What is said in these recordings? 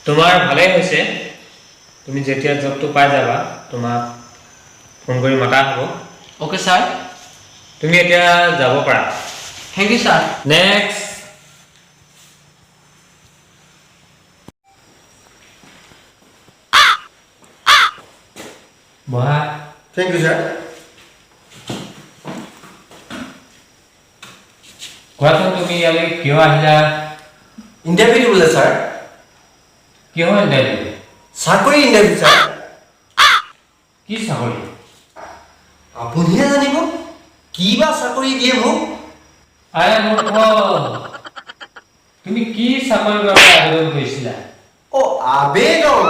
তোমাৰ ভালেই হৈছে তুমি যেতিয়া জবটো পাই যাবা তোমাক ফোন কৰি মাতা হ'ব ওকে স্যাৰ তুমি এতিয়া যাব পাৰা থ্যাংক ইউ স্যাৰ নেক্সট বহা থ্যাংক ইউ স্যাৰ কোৱাচোন তুমি ইয়ালৈ কিয় আহিলা ইন্টাৰভিউ দিবলৈ স্যাৰ কিয় ইণ্টাৰভিউ চাকৰি ইন্টাৰভিউ স্যাৰ কি চাকৰি আপুনিহে জানিব কি বা চাকৰি দিয়ে মোক আৰে মূৰ্খ তুমি কি চাকৰিৰ বাবে আবেদন কৰিছিলা ও আবেদন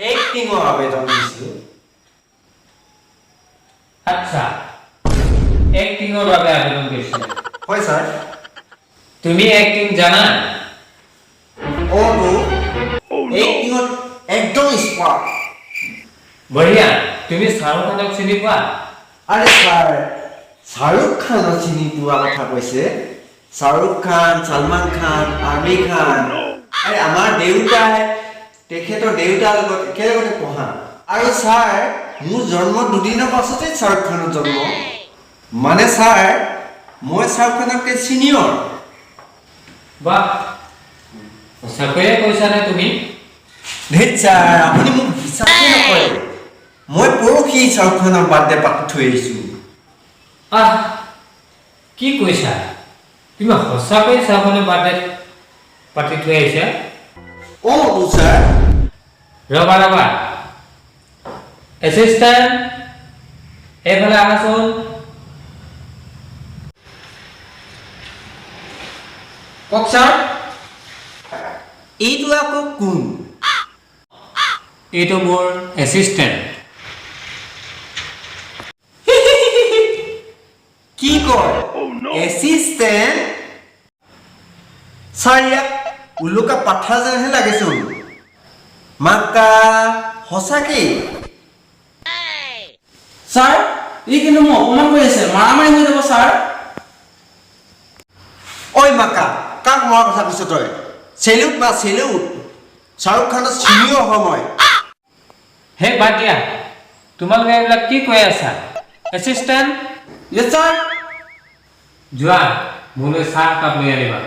এক্টিংৰ আবেদন দিছিলোঁ আচ্ছা এক্টিঙৰ বাবে আবেদন কৰিছিলা হয় স্যাৰ তুমি এক্টিং জানা ও তো এক্টিংত একদম স্মাৰ্ট বঢ়িয়া তুমি শাহৰুখ খানক চিনি পোৱা আৰে স্যাৰ শাহৰুখ খানক চিনি পোৱা কথা কৈছে শাহৰুখ খান সলমান খান আমিৰ খান আৰে আমাৰ দেউতাই তেখেতৰ দেউতাৰ লগত একেলগতে পঢ়া আৰু স্যাৰ মোৰ জন্ম দুদিনৰ পাছতে শাহৰুখ খানৰ জন্ম মানে স্যাৰ মই শাহৰুখ খানতকৈ সিনিয়ৰ বাহ সঁচাকৈয়ে কৈছানে তুমি ধেত স্যাৰ আপুনি মোক বিশ্বাসেই নকৰে মই পৰহি শাহৰুখ খানৰ বাৰ্থডে পাতি থৈ আহিছোঁ আহ কি কৈছা তুমি সঁচাকৈয়ে শাহৰুখ খানৰ বাৰ্থডে পাতি থৈ আহিছা অ' স্যাৰ ৰবা এছিষ্টেণ্ট এইফালে আহাচোন কক স্যাৰ এইটো আকৌ কোন এইটো মোৰ এছিষ্টেণ্ট কি কয় এছিষ্টেণ্ট ছাৰ ইয়াক উলুকা পাঠা যেনহে লাগেচোন মাকা সঁচাকেই স্যাৰ ই কিন্তু মোক অপমান কৰি আছে মাৰামাৰি হৈ যাব স্যাৰ ঐ মাকা কাক মৰা কথা কৈছ তই চেলুট বা চেলুট শ্বাহৰুখ খানৰ চিনিয়ৰ হয় মই হে বাদ দিয়া তোমালোকে এইবিলাক কি কৈ আছা এছিষ্টেণ্ট ইয়েস স্যার যোৱা মোলৈ চাহ কাপ লৈ আনিবা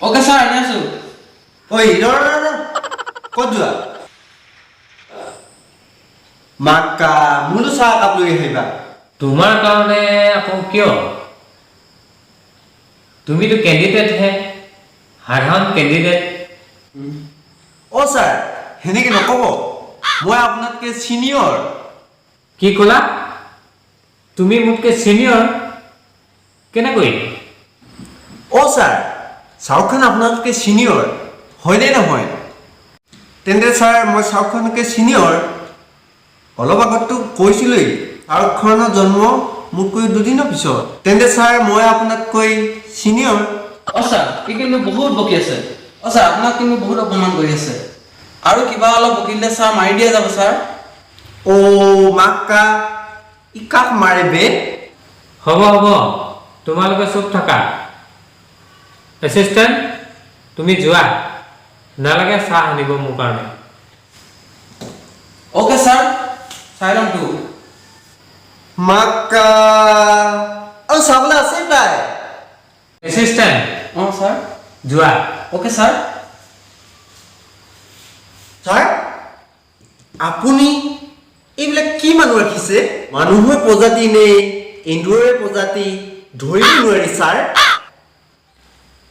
ওকে স্যাৰ আনি আছো ঐ ৰ ক'ত যোৱা মাকা মোলৈ চাহ একাপ লৈ আহিবা তোমাৰ কাৰণে আকৌ কিয় তুমিতো কেণ্ডিডেটহে সাধাৰণ কেণ্ডিডেট অ' ছাৰ সেনেকৈ নক'ব মই আপোনাতকৈ চিনিয়ৰ কি ক'লা তুমি মোতকৈ চিনিয়ৰ কেনেকৈ অ' ছাৰ শ্বাহৰুখ খান আপোনাতকৈ চিনিয়ৰ হয়নে নহয় তেন্তে ছাৰ মই শ্বাহৰুখ খানতকৈ চিনিয়ৰ অলপ আগততো কৈছিলোঁৱেই শ্বাহৰুখ খানৰ জন্ম মোতকৈ দুদিনৰ পিছত তেন্তে ছাৰ মই আপোনাতকৈ চিনিয়ৰ অ স্যাৰ ই কিন্তু বহুত বকি আছে অ স্যাৰ আপোনাক কিন্তু বহুত অপমান কৰি আছে আৰু কিবা অলপ বকিলে স্যাৰ মাৰি দিয়া যাব স্যাৰ অ' মাকা ই কাক মাৰে বে হ'ব তোমালোকে চুপ থাকা এছিষ্টেণ্ট তুমি যোৱা নালাগে চাহ আনিব মোৰ কাৰণে ওকে স্যাৰ সাইলেন্ট টু মাকা আৰু চাবলৈ আছেই প্ৰায় এছিষ্টেণ্ট অ স্যাৰ যোৱা ওকে স্যাৰ ছাৰ আপুনি এইবিলাক কি মানুহ ৰাখিছে মানুহৰ প্ৰজাতি নে এন্দুৰৰে প্ৰজাতি ধৰিব নোৱাৰি ছাৰ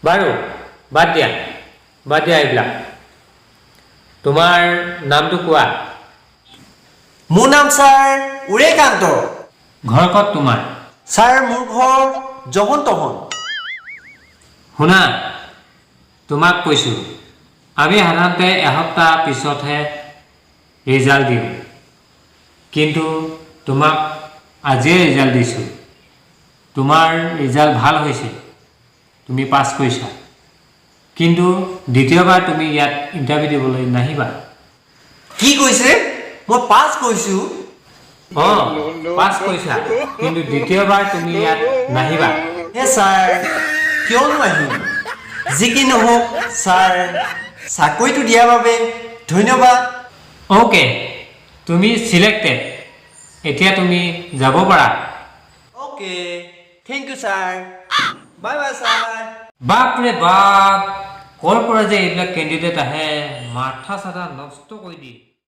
বাৰু বাদ দিয়া এইবিলাক তোমাৰ নামটো কোৱা মোৰ নাম ছাৰ উৰেকান্ত ঘৰ ক'ত তোমাৰ ছাৰ মোৰ ঘৰ জহন তহন শুনা তোমাক কৈছোঁ আমি সাধাৰণতে এসপ্তাহ পিছতহে ৰিজাল্ট দিওঁ কিন্তু তোমাক আজিয়ে ৰিজাল্ট দিছোঁ তোমাৰ ৰিজাল্ট ভাল হৈছে তুমি পাছ কৰিছা কিন্তু দ্বিতীয়বাৰ তুমি ইয়াত ইণ্টাৰভিউ দিবলৈ নাহিবা কি কৈছে মই পাছ কৰিছোঁ অঁ পাছ কৰিছা কিন্তু দ্বিতীয়বাৰ তুমি ইয়াত নাহিবা হে ছাৰ কিয়নো আহিম যি কি নহওক ছাৰ চাকৰিটো দিয়াৰ বাবে ধন্যবাদ। অ'কে, তুমি চিলেক্টেড। এতিয়া তুমি যাব পাৰা। Okay, thank you sir. Bye bye sir. বাপৰে বাপ, ক'ৰ পৰা যে এইবিলাক কেণ্ডিডেট আহে, মাথা চাথা নষ্ট কৰি দিয়ে।